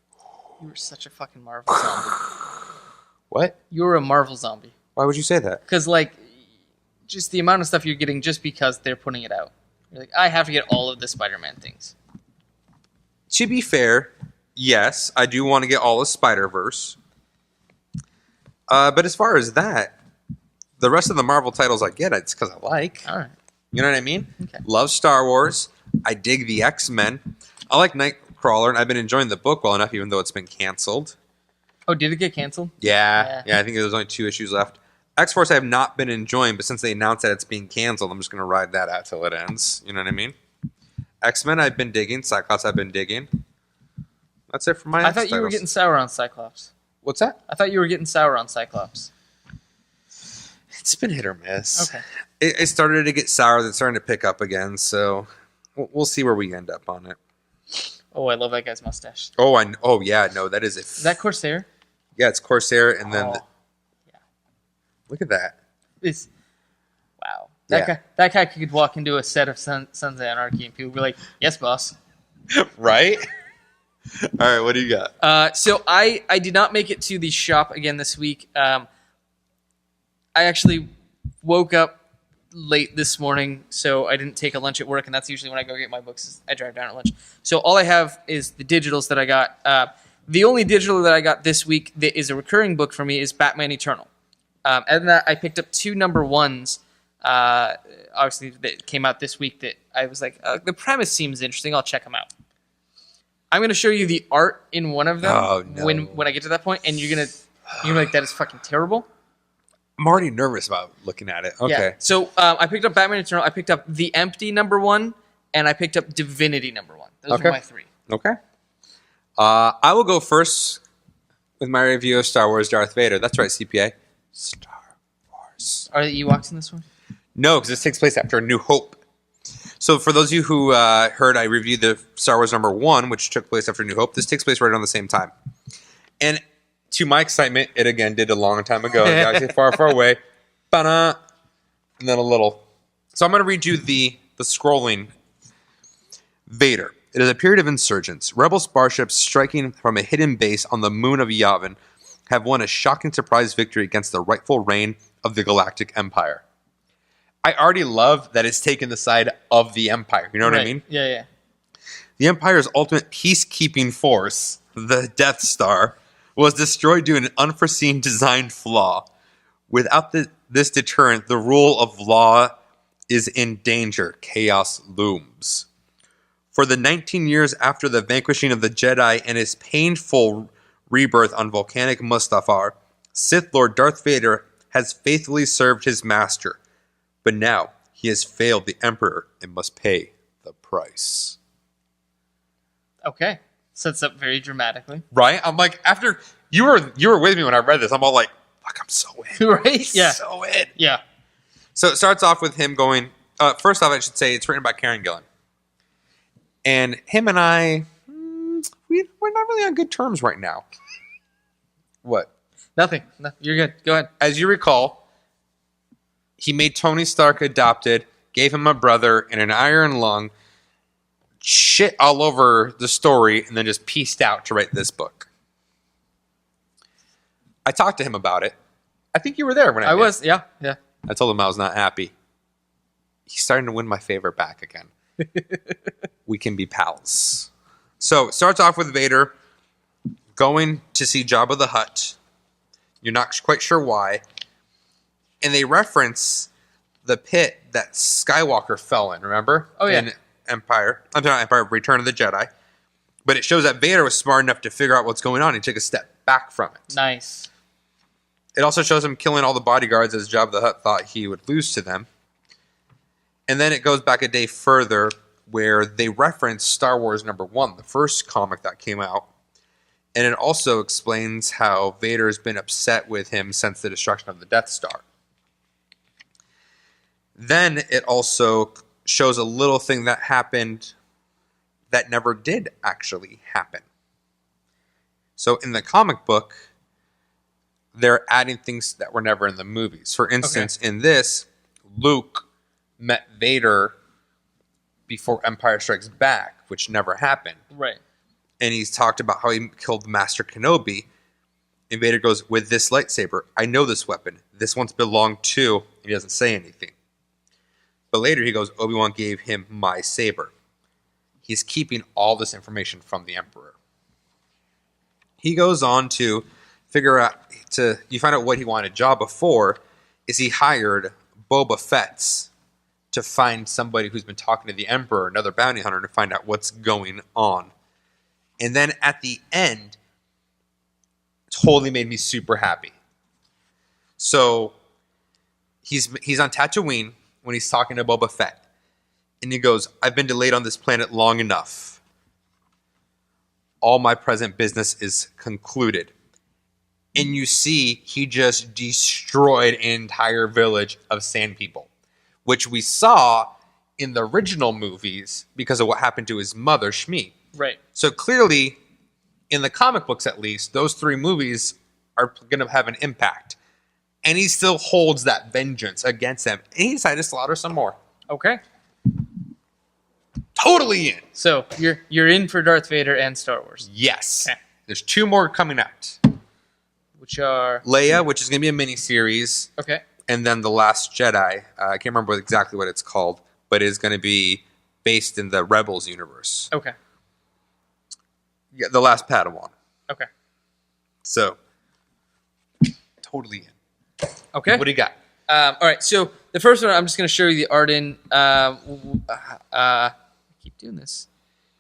You were such a fucking Marvel zombie. What? You were a Marvel zombie. Why would you say that? Because, just the amount of stuff you're getting just because they're putting it out. You're like, I have to get all of the Spider-Man things. To be fair, yes, I do want to get all of Spider-Verse. But as far as that, the rest of the Marvel titles I get, it's because I like. All right. You know what I mean? Okay. Love Star Wars. I dig the X-Men. I like Nightcrawler, and I've been enjoying the book well enough, even though it's been canceled. Oh, did it get canceled? Yeah, I think there's only 2 issues left. X-Force I have not been enjoying, but since they announced that it's being canceled, I'm just going to ride that out till it ends. You know what I mean? X-Men I've been digging. Cyclops I've been digging. That's it for my I thought you were getting sour on Cyclops. What's that? I thought you were getting sour on Cyclops. It's been hit or miss. Okay. It started to get sour. It's starting to pick up again, so we'll see where we end up on it. Oh, I love that guy's mustache. Oh yeah, no, that is a... Is that Corsair? Yeah, it's Corsair, and then... Yeah. Look at that. It's... Wow. That guy could walk into a set of Sons of Anarchy and people would be like, yes, boss. Right? All right, what do you got? So I did not make it to the shop again this week. I actually woke up late this morning, so I didn't take a lunch at work, and that's usually when I go get my books. I drive down at lunch. So all I have is the digitals that I got. The only digital that I got this week that is a recurring book for me is Batman Eternal. And that I picked up 2 number 1s, obviously, that came out this week that I was like, the premise seems interesting. I'll check them out. I'm going to show you the art in one of them when I get to that point, and you're gonna be like, that is fucking terrible. I'm already nervous about looking at it. Okay. Yeah. So I picked up Batman Eternal. I picked up The Empty number 1, and I picked up Divinity number 1. Those were my 3. Okay. I will go first with my review of Star Wars Darth Vader. That's right, CPA. Star Wars. Are the Ewoks in this one? No, because this takes place after A New Hope. So for those of you who heard, I reviewed the Star Wars number 1, which took place after New Hope. This takes place right around the same time. And to my excitement, it again did a long time ago. Galaxy far, far away. Ba-da. And then a little. So I'm going to read you the scrolling. Vader. It is a period of insurgents. Rebel starships striking from a hidden base on the moon of Yavin have won a shocking surprise victory against the rightful reign of the Galactic Empire. I already love that it's taken the side of the Empire. You know what I mean? Yeah. The Empire's ultimate peacekeeping force, the Death Star, was destroyed due to an unforeseen design flaw. Without this deterrent, the rule of law is in danger. Chaos looms. For the 19 years after the vanquishing of the Jedi and his painful rebirth on volcanic Mustafar, Sith Lord Darth Vader has faithfully served his master. But now he has failed the Emperor and must pay the price. Okay. Sets up very dramatically. Right? I'm like, after you were with me when I read this, I'm all like, fuck, I'm so in. Right? Yeah. So in. Yeah. So it starts off with him going, first off, I should say it's written by Karen Gillan. And him and I, we're not really on good terms right now. What? Nothing. No, you're good. Go ahead. As you recall, he made Tony Stark adopted, gave him a brother and an iron lung, shit all over the story, and then just pieced out to write this book. I talked to him about it. I think you were there when I did. was. Yeah. I told him I was not happy. He's starting to win my favor back again. We can be pals. So it starts off with Vader going to see Jabba the Hutt. You're not quite sure why. And they reference the pit that Skywalker fell in, remember? Oh, yeah. In Return of the Jedi. But it shows that Vader was smart enough to figure out what's going on and take a step back from it. Nice. It also shows him killing all the bodyguards as Jabba the Hutt thought he would lose to them. And then it goes back a day further where they reference Star Wars number 1, the first comic that came out. And it also explains how Vader's been upset with him since the destruction of the Death Star. Then it also shows a little thing that happened that never did actually happen. So in the comic book, they're adding things that were never in the movies. For instance, in this, Luke met Vader before Empire Strikes Back, which never happened. Right. And he's talked about how he killed Master Kenobi. And Vader goes, with this lightsaber, I know this weapon. This once belonged to, and he doesn't say anything. But later he goes, Obi-Wan gave him my saber. He's keeping all this information from the Emperor. He goes on to you find out what he wanted. Jabba for is he hired Boba Fett's to find somebody who's been talking to the Emperor, another bounty hunter, to find out what's going on. And then at the end, totally made me super happy. So he's on Tatooine when he's talking to Boba Fett. And he goes, I've been delayed on this planet long enough. All my present business is concluded. And you see he just destroyed an entire village of sand people, which we saw in the original movies because of what happened to his mother, Shmi. Right. So clearly, in the comic books at least, those 3 movies are going to have an impact. And he still holds that vengeance against them. And he decided to slaughter some more. Okay. Totally in. So you're in for Darth Vader and Star Wars. Yes. Okay. There's 2 more coming out. Which are Leia, which is going to be a mini-series. okay. And then The Last Jedi. I can't remember exactly what it's called, but it is going to be based in the Rebels universe. Okay. Yeah, The Last Padawan. Okay. So, totally in. Okay. What do you got? All right. So the first one, I'm just going to show you the Arden. Keep doing this.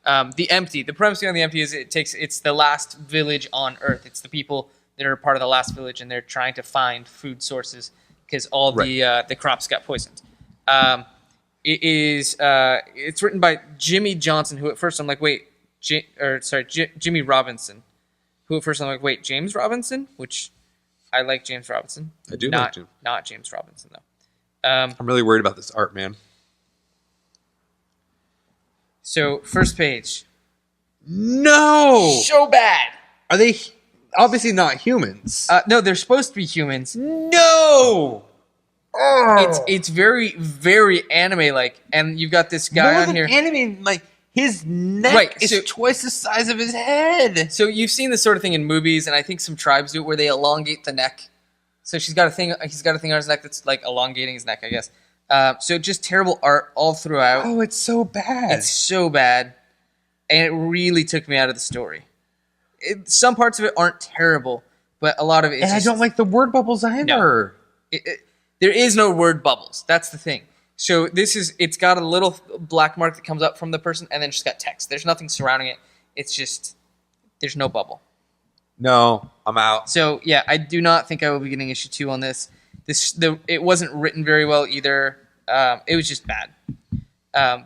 The Empty. The premise on the Empty is it's the last village on Earth. It's the people that are part of the last village, and they're trying to find food sources because all the crops got poisoned. It's written by Jimmy Johnson, who at first I'm like, wait, Jimmy Robinson, who at first I'm like, wait, James Robinson, which I like James Robinson. I do like Jim. Not James Robinson though. I'm really worried about this art, man. So first page. No, So bad. are they obviously not humans? No, they're supposed to be humans. No. It's very, very anime-like, and you've got this guy on here. Anime, like his neck is twice the size of his head. So you've seen this sort of thing in movies, and I think some tribes do it where they elongate the neck. So he's got a thing on his neck that's like elongating his neck, I guess. So just terrible art all throughout. Oh, it's so bad. It's so bad, and it really took me out of the story. Some parts of it aren't terrible, but a lot of it. And I don't like the word bubbles either. No. There is no word bubbles. That's the thing. So it's got a little black mark that comes up from the person, and then just got text. There's nothing surrounding it. It's just there's no bubble. No, I'm out. So yeah, I do not think I will be getting issue 2 on this. It wasn't written very well either. It was just bad.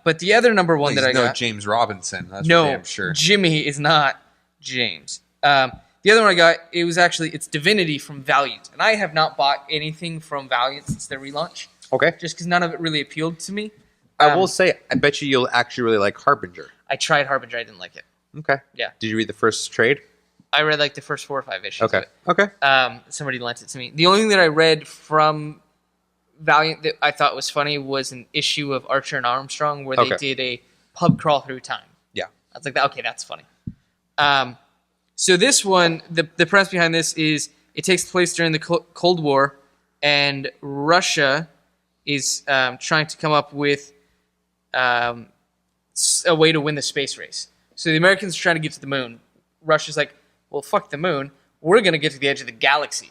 But the other number one that I got, James Robinson. That's no, for damn sure. Jimmy is not James. The other one I got, it's Divinity from Valiant, and I have not bought anything from Valiant since their relaunch. Okay. Just because none of it really appealed to me. I will say, I bet you'll actually really like Harbinger. I tried Harbinger, I didn't like it. Okay. Yeah. Did you read the first trade? I read like the first 4 or 5 issues. Okay. Of it. Okay. Somebody lent it to me. The only thing that I read from Valiant that I thought was funny was an issue of Archer and Armstrong where they did a pub crawl through time. Yeah. I was like, okay, that's funny. So this one, the premise behind this is it takes place during the Cold War, and Russia is trying to come up with a way to win the space race. So the Americans are trying to get to the moon. Russia's like, well, fuck the moon. We're going to get to the edge of the galaxy.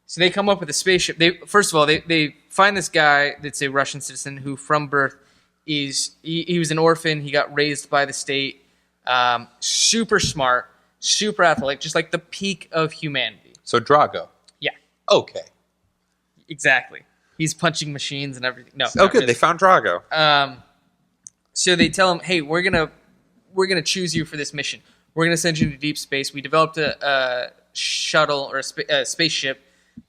So they come up with a spaceship. First of all, they find this guy that's a Russian citizen who from birth he was an orphan. He got raised by the state. Super smart, super athletic, just like the peak of humanity. So Drago. Yeah. Okay. Exactly. He's punching machines and everything. No. Oh, good. Really. They found Drago. So they tell him, hey, we're gonna choose you for this mission. We're gonna send you into deep space. We developed a shuttle or a spaceship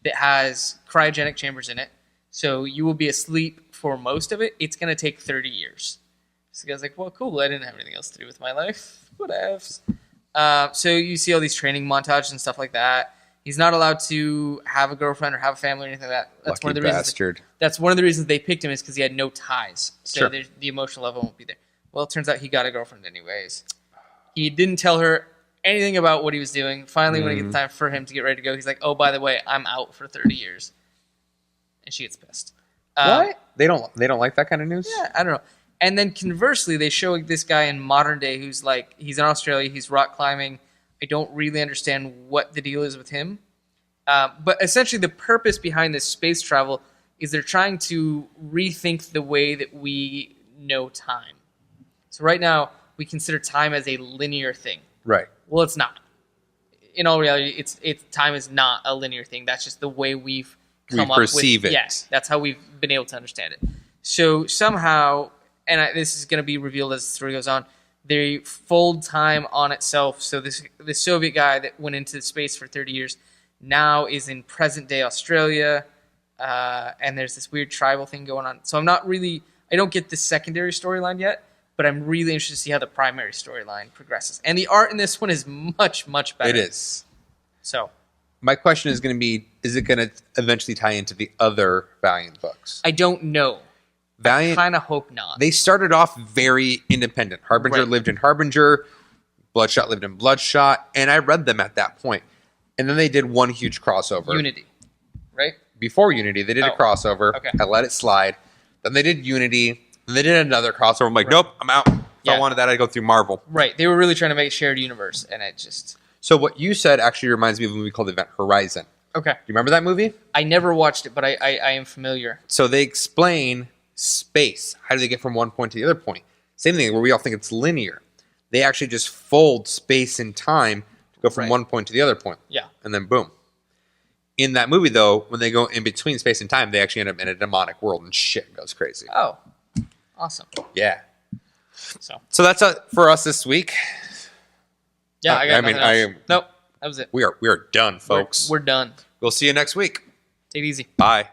that has cryogenic chambers in it. So you will be asleep for most of it. It's gonna take 30 years. So the guy's like, well, cool. I didn't have anything else to do with my life. Whatevs. So you see all these training montages and stuff like that. He's not allowed to have a girlfriend or have a family or anything like that. That's Lucky bastard. That's one of the reasons they picked him is because he had no ties. So Sure. the emotional level won't be there. Well, it turns out he got a girlfriend anyways. He didn't tell her anything about what he was doing. Finally, when it gets time for him to get ready to go, he's like, oh, by the way, I'm out for 30 years. And she gets pissed. What? They don't like that kind of news? Yeah, I don't know. And then conversely, they show this guy in modern day who's like, he's in Australia, he's rock climbing. I don't really understand what the deal is with him. But essentially, the purpose behind this space travel is they're trying to rethink the way that we know time. So right now, we consider time as a linear thing. Right. Well, it's not. In all reality, it's time is not a linear thing. That's just the way we've come up perceive with, it. Yes, that's how we've been able to understand it. So somehow, and this is going to be revealed as the story goes on, they fold time on itself. So this Soviet guy that went into space for 30 years now is in present day Australia, and there's this weird tribal thing going on. So I don't get the secondary storyline yet, but I'm really interested to see how the primary storyline progresses. And the art in this one is much, much better. It is. So my question is going to be, is it going to eventually tie into the other Valiant books? I don't know. Valiant, I kind of hope not. they started off very independent. Harbinger lived in Harbinger, Bloodshot lived in Bloodshot, and I read them at that point. And then they did one huge crossover. Unity, right? Before Unity, they did a crossover. Okay. I let it slide. Then they did Unity. Then they did another crossover. I'm like, nope, I'm out. If I wanted that, I'd go through Marvel. Right. They were really trying to make a shared universe, and it just... So what you said actually reminds me of a movie called Event Horizon. Okay. Do you remember that movie? I never watched it, but I am familiar. So they explain space. How do they get from one point to the other point? Same thing where we all think it's linear. They actually just fold space and time to go from one point to the other point. Yeah. And then boom. In that movie, though, when they go in between space and time, they actually end up in a demonic world and shit goes crazy. Oh, awesome. Yeah. So that's for us this week. Yeah, I got nothing else. Nope, that was it. We are done, folks. We're done. We'll see you next week. Take it easy. Bye.